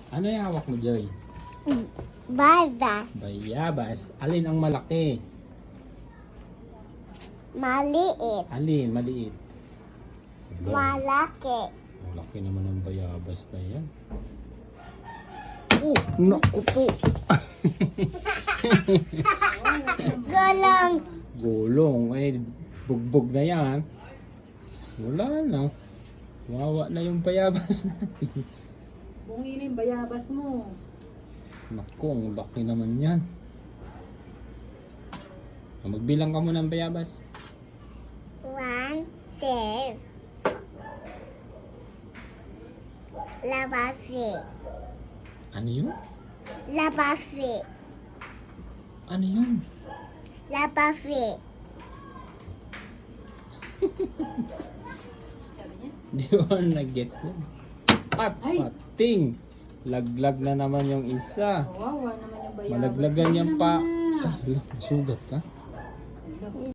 Ano yung hawak mo, Joy? Baba. Bayabas. Alin ang malaki? Maliit. Alin? Maliit. Malaki. Malaki naman ang bayabas na yan. Oh, naku po. Gulong. Gulong. Eh, bugbog na yan. Wala na. Wawa na yung bayabas natin. Bungi na yung bayabas mo. Naku, ang laki naman yan. Magbilang ka muna ng bayabas. 1, 2. Labasi. Ano yun? Labasi. Ano yun? Labasi. Sabi niya. Di ko nag-gets yun. At Ay! pating! Laglag na naman yung isa. Kawawa naman yung bayabas. Malaglagan yan pa. Naman na. Ay, hala, sugat ka? Hala.